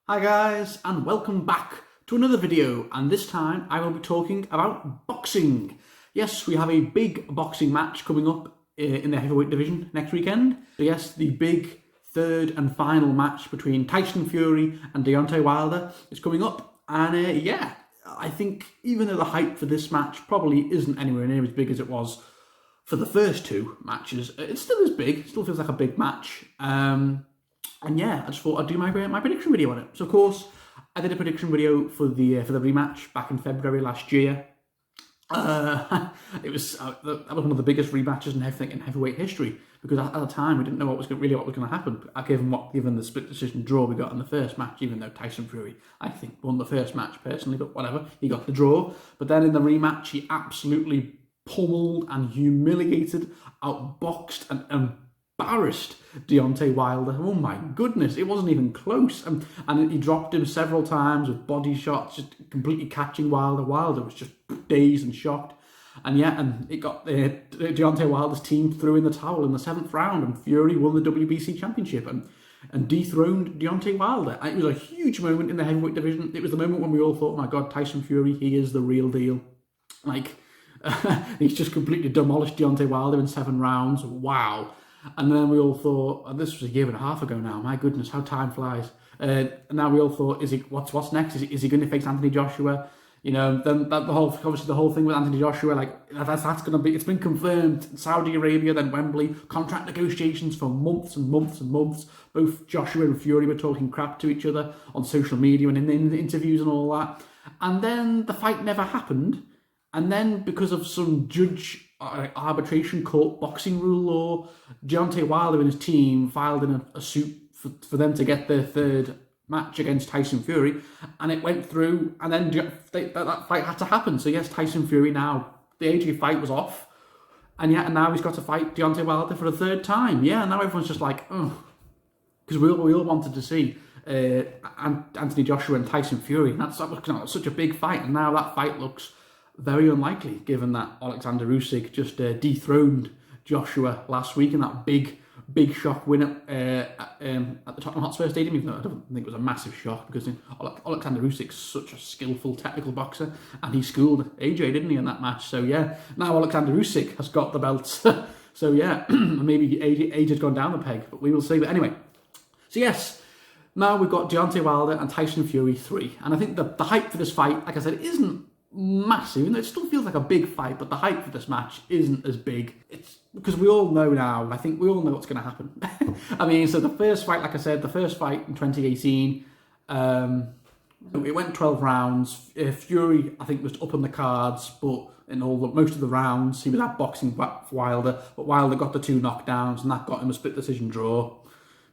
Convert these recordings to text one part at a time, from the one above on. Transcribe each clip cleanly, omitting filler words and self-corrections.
Hi guys, and welcome back to another video, and this time I will be talking about boxing. Yes, we have a big boxing match coming up in the heavyweight division next weekend. So yes, the big third and final match between Tyson Fury and Deontay Wilder is coming up, and yeah, I think even though the hype for this match probably isn't anywhere near as big as it was for the first two matches, it still is big, it still feels like a big match. And yeah, I just thought I'd do my prediction video on it. So of course, I did a prediction video for the rematch back in February last year. It was that was one of the biggest rematches in heavyweight history, because at the time we didn't know what was going to happen. Given the split decision draw we got in the first match, even though Tyson Fury I think won the first match personally, but whatever, he got the draw. But then in the rematch, he absolutely pummeled and humiliated, outboxed and embarrassed Deontay Wilder. Oh my goodness, it wasn't even close. And he dropped him several times with body shots, just completely catching Wilder. Wilder was just dazed and shocked. And yeah, and it got Deontay Wilder's team threw in the towel in the 7th round, and Fury won the WBC championship and dethroned Deontay Wilder. It was a huge moment in the heavyweight division. It was the moment when we all thought, oh my God, Tyson Fury, he is the real deal. He's just completely demolished Deontay Wilder in 7 rounds. Wow. And then we all thought, and this was a year and a half ago now, my goodness, how time flies. And now we all thought, what's next? Is he going to face Anthony Joshua? You know, then the whole thing with Anthony Joshua, that's going to be, it's been confirmed. Saudi Arabia, then Wembley, contract negotiations for months and months and months. Both Joshua and Fury were talking crap to each other on social media and in the interviews and all that. And then the fight never happened. And then because of some judge arbitration court boxing rule law, Deontay Wilder and his team filed in a suit for them to get their third match against Tyson Fury, and it went through, and then that fight had to happen. So yes, Tyson Fury now, the AJ fight was off, and now he's got to fight Deontay Wilder for a third time. Yeah, and now everyone's just like, oh, because we all wanted to see Anthony Joshua and Tyson Fury, and that was such a big fight, and now that fight looks very unlikely, given that Alexander Usyk just dethroned Joshua last week in that big shock win at the Tottenham Hotspur Stadium, even though I don't think it was a massive shock, because Alexander Usyk's such a skillful technical boxer, and he schooled AJ, didn't he, in that match? So yeah, now Alexander Usyk has got the belt. So yeah, maybe AJ's gone down the peg, but we will see. But anyway, so yes, now we've got Deontay Wilder and Tyson Fury 3, and I think the hype for this fight, like I said, isn't massive, and it still feels like a big fight, but the hype for this match isn't as big. It's because we all know now, I think we all know what's going to happen. I mean, so the first fight, like I said, the first fight in 2018, it went 12 rounds. Fury, I think, was up on the cards, but in most of the rounds, he was outboxing Wilder, but Wilder got the 2 knockdowns, and that got him a split decision draw.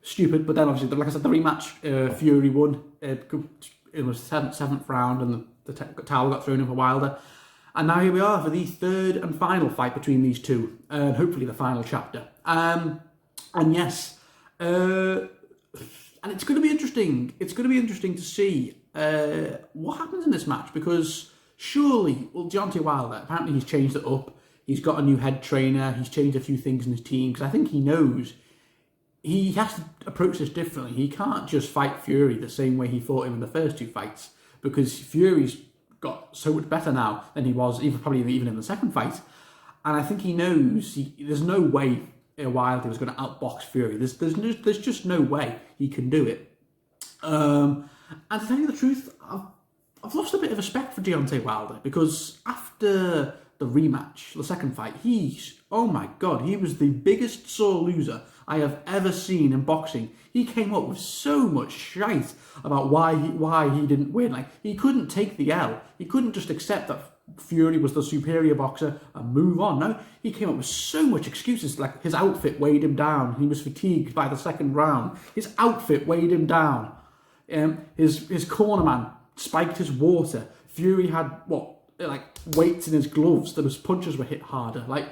Stupid, but then obviously, like I said, the rematch, Fury won. It was 7th round, and the towel got thrown in for Wilder. And now here we are for the third and final fight between these two, and hopefully the final chapter. And yes, and it's going to be interesting. It's going to be interesting to see what happens in this match, because surely, well, Deontay Wilder, apparently he's changed it up. He's got a new head trainer. He's changed a few things in his team, because I think he knows he has to approach this differently. He can't just fight Fury the same way he fought him in the first 2 fights, because Fury's got so much better now than he was probably even in the second fight. And I think he knows there's no way Wilder was going to outbox Fury. There's just no way he can do it. And to tell you the truth, I've lost a bit of respect for Deontay Wilder, because after the rematch, the second fight, oh my God, he was the biggest sore loser I have ever seen in boxing. He came up with so much shite about why he didn't win. Like, he couldn't take the L. He couldn't just accept that Fury was the superior boxer and move on. No, he came up with so much excuses, like his outfit weighed him down. He was fatigued by the 2nd round. His outfit weighed him down. His cornerman spiked his water. Fury had weights in his gloves, that his punches were hit harder. Like,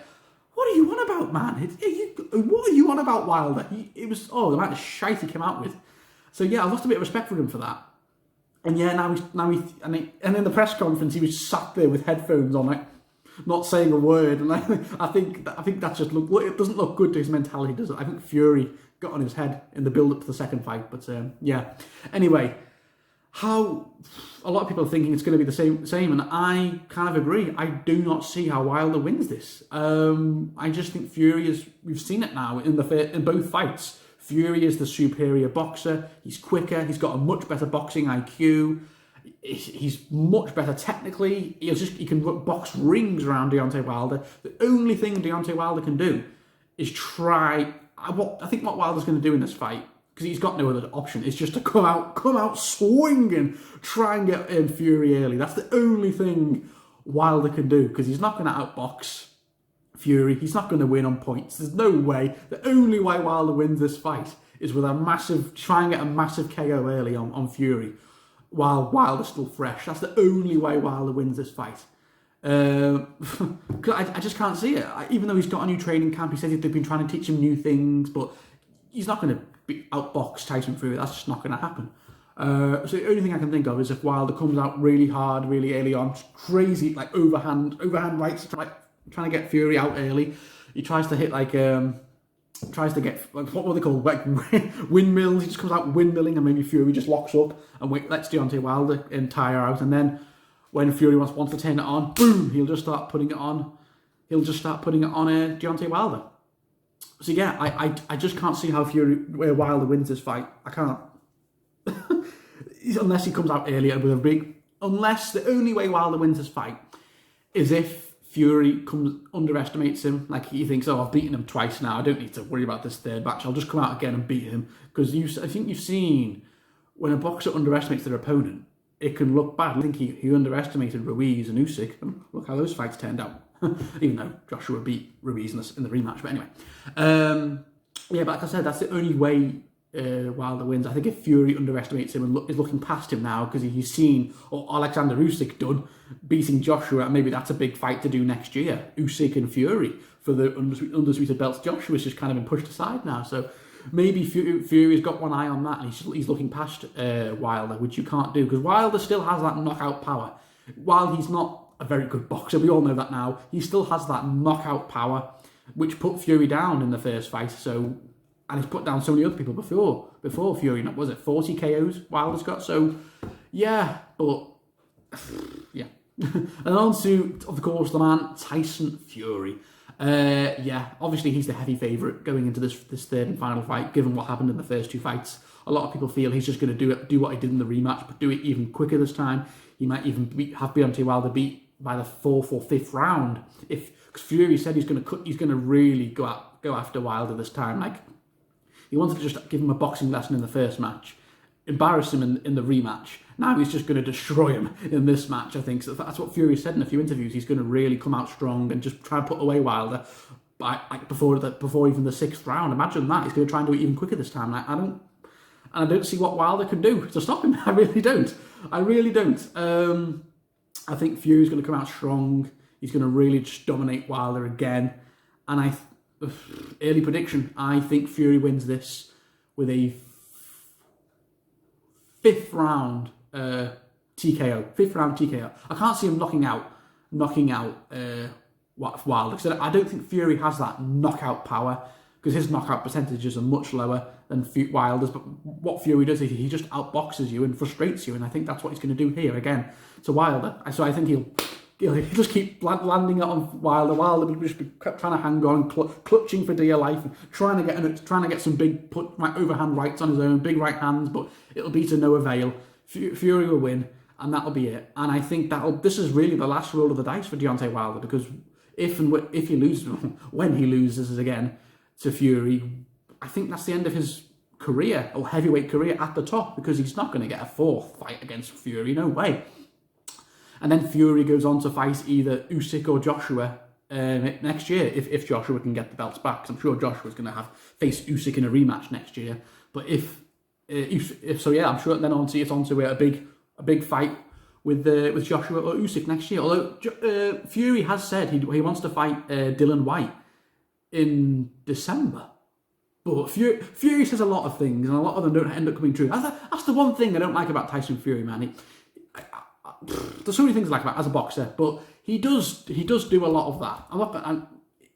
what are you on about, man? What are you on about, Wilder? The amount of shite he came out with. So yeah, I lost a bit of respect for him for that. And yeah, and in the press conference, he was sat there with headphones on, like, not saying a word. And I think that's just it doesn't look good to his mentality, does it? I think Fury got on his head in the build up to the second fight. But yeah. Anyway, how a lot of people are thinking it's going to be the same, and I kind of agree. I do not see how Wilder wins this. I just think Fury is. We've seen it now in both fights. Fury is the superior boxer. He's quicker. He's got a much better boxing IQ. He's much better technically. He can box rings around Deontay Wilder. The only thing Deontay Wilder can do is try. I think what Wilder's going to do in this fight, because he's got no other option, is just to come out swinging, try and get Fury early. That's the only thing Wilder can do, because he's not going to outbox Fury. He's not going to win on points. There's no way. The only way Wilder wins this fight is with try and get a massive KO early on Fury, while Wilder's still fresh. That's the only way Wilder wins this fight. I just can't see it. Even though he's got a new training camp, he says they've been trying to teach him new things, but he's not going to outbox Tyson Fury. That's just not going to happen. So the only thing I can think of is if Wilder comes out really hard, really early on, crazy, like overhand rights, trying to get Fury out early. He tries to hit tries to get, what were they called, like windmills. He just comes out windmilling, and maybe Fury just locks up and lets Deontay Wilder tire out, and then when Fury wants to turn it on, boom, he'll just start putting it on. Deontay Wilder. So yeah, I just can't see how Wilder wins this fight. I can't. Unless he comes out earlier with a big... Unless the only way Wilder wins this fight is if Fury underestimates him. Like he thinks, oh, I've beaten him twice now. I don't need to worry about this third match. I'll just come out again and beat him. Because I think you've seen when a boxer underestimates their opponent, it can look bad. I think he underestimated Ruiz and Usyk, and look how those fights turned out. Even though Joshua beat Ruiz in the rematch. But anyway, yeah, but like I said, that's the only way Wilder wins. I think if Fury underestimates him and is looking past him now, because he's seen what Alexander Usyk done, beating Joshua, and maybe that's a big fight to do next year, Usyk and Fury, for the undisputed belts. Joshua's just kind of been pushed aside now, so maybe Fury's got one eye on that, and he's looking past Wilder, which you can't do, because Wilder still has that knockout power. While he's not a very good boxer, we all know that now, he still has that knockout power, which put Fury down in the first fight, and he's put down so many other people before Fury. Not, was it 40 KOs Wilder's got? So, yeah, but, yeah. And on to, of course, the man, Tyson Fury. Yeah, obviously he's the heavy favourite going into this third and final fight, given what happened in the first two fights. A lot of people feel he's just going to do what he did in the rematch, but do it even quicker this time. He might even have Deontay Wilder beat by the 4th or 5th round. Because Fury said he's going to really go after Wilder this time. Like, he wanted to just give him a boxing lesson in the first match, embarrass him in the rematch. Now he's just going to destroy him in this match, I think. So that's what Fury said in a few interviews. He's going to really come out strong and just try and put away Wilder before even the 6th round. Imagine that. He's going to try and do it even quicker this time. I don't see what Wilder can do to stop him. I really don't. I think Fury's going to come out strong. He's going to really just dominate Wilder again. And early prediction, I think Fury wins this with a 5th round TKO. 5th round TKO. I can't see him knocking out Wilder, because I don't think Fury has that knockout power, because his knockout percentages are much lower than Wilder's. But what Fury does is he just outboxes you and frustrates you, and I think that's what he's going to do here again to Wilder. So I think he'll just keep landing it on Wilder. Wilder will just be trying to hang on, clutching for dear life, and trying to get some big overhand rights on his own, big right hands, but it'll be to no avail. Fury will win, and that'll be it. And I think this is really the last roll of the dice for Deontay Wilder, because if he loses, when he loses again to Fury, I think that's the end of his career, or heavyweight career at the top, because he's not going to get a 4th fight against Fury, no way. And then Fury goes on to fight either Usyk or Joshua next year, if Joshua can get the belts back. Because I'm sure Joshua's going to face Usyk in a rematch next year. But if so, yeah, I'm sure then it's onto a big fight with Joshua or Usyk next year. Although Fury has said he wants to fight Dillian Whyte in December. But Fury says a lot of things, and a lot of them don't end up coming true. That's the one thing I don't like about Tyson Fury, man. There's so many things I like about as a boxer, but he does do a lot of that.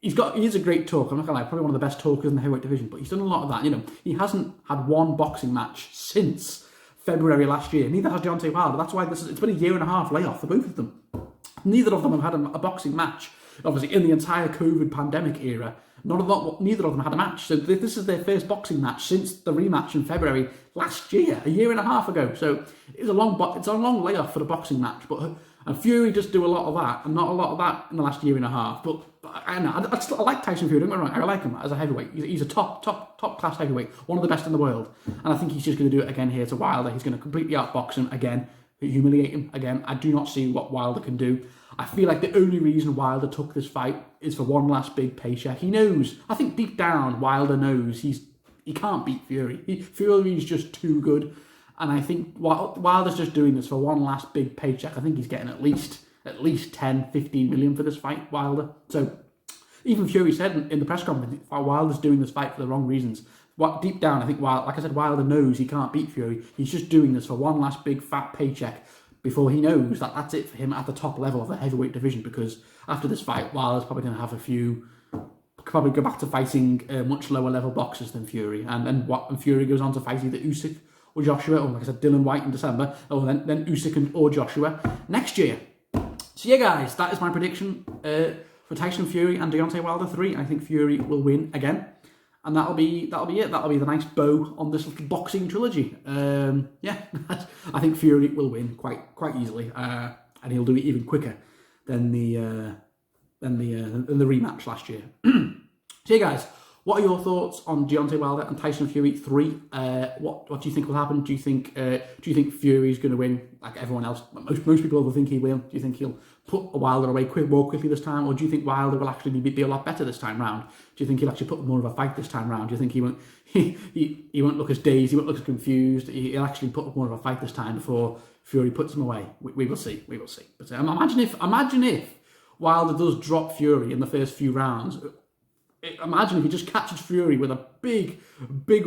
He is a great talker. I'm not gonna lie, probably one of the best talkers in the heavyweight division. But he's done a lot of that. He hasn't had one boxing match since February last year. Neither has Deontay Wilder. That's why it's been a 1.5 year layoff for both of them. Neither of them have had a boxing match. Obviously, in the entire COVID pandemic era, neither of them had a match. So this is their first boxing match since the rematch in February last year, a 1.5 years ago. So it's a long layoff for the boxing match. And Fury does do a lot of that, and not a lot of that in the last 1.5 years. But I know I like Tyson Fury. Don't get me wrong, I like him as a heavyweight. He's a top class heavyweight, one of the best in the world. And I think he's just going to do it again here to Wilder. He's going to completely outbox him again, humiliate him again. I do not see what Wilder can do. I feel like the only reason Wilder took this fight is for one last big paycheck. He knows. I think deep down, Wilder knows he can't beat Fury. Fury is just too good. And I think Wilder's just doing this for one last big paycheck. I think he's getting at least 10, 15 million for this fight, Wilder. So even Fury said in the press conference, Wilder's doing this fight for the wrong reasons. Deep down, I think, like I said, Wilder knows he can't beat Fury. He's just doing this for one last big fat paycheck before he knows that that's it for him at the top level of the heavyweight division, because after this fight, Wilder's probably going to have probably go back to fighting much lower level boxers than Fury. And Fury goes on to fight either Usyk or Joshua, or like I said, Dylan White in December, or then Usyk or Joshua next year. So yeah, guys, that is my prediction for Tyson Fury and Deontay Wilder 3. I think Fury will win again. And that'll be it. That'll be the nice bow on this little boxing trilogy. Yeah, I think Fury will win quite easily, and he'll do it even quicker than the rematch last year. So, yeah, guys, what are your thoughts on Deontay Wilder and Tyson Fury 3? What do you think will happen? Do you think Fury's going to win like everyone else? Most people will think he will. Do you think he'll put Wilder away more quickly this time, or do you think Wilder will actually be a lot better this time round? Do you think he'll actually put more of a fight this time round? Do you think he won't look as dazed, he won't look as confused? He'll actually put up more of a fight this time before Fury puts him away. We will see. But imagine if Wilder does drop Fury in the first few rounds. Imagine if he just catches Fury with a big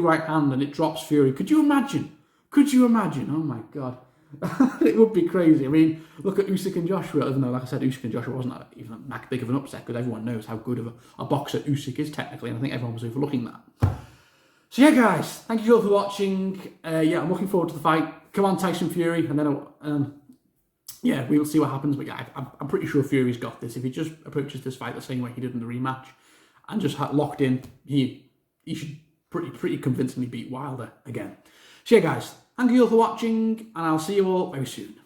right hand and it drops Fury. Could you imagine? Oh my God. It would be crazy. I mean, look at Usyk and Joshua, even though, like I said, Usyk and Joshua wasn't even that big of an upset, because everyone knows how good of a boxer Usyk is technically, and I think everyone was overlooking that. So yeah, guys, thank you all for watching. Yeah, I'm looking forward to the fight. Come on, Tyson Fury, and then yeah, we will see what happens. But yeah, I'm pretty sure Fury's got this. If he just approaches this fight the same way he did in the rematch and just locked in, he should pretty convincingly beat Wilder again. So yeah, guys, thank you all for watching, and I'll see you all very soon.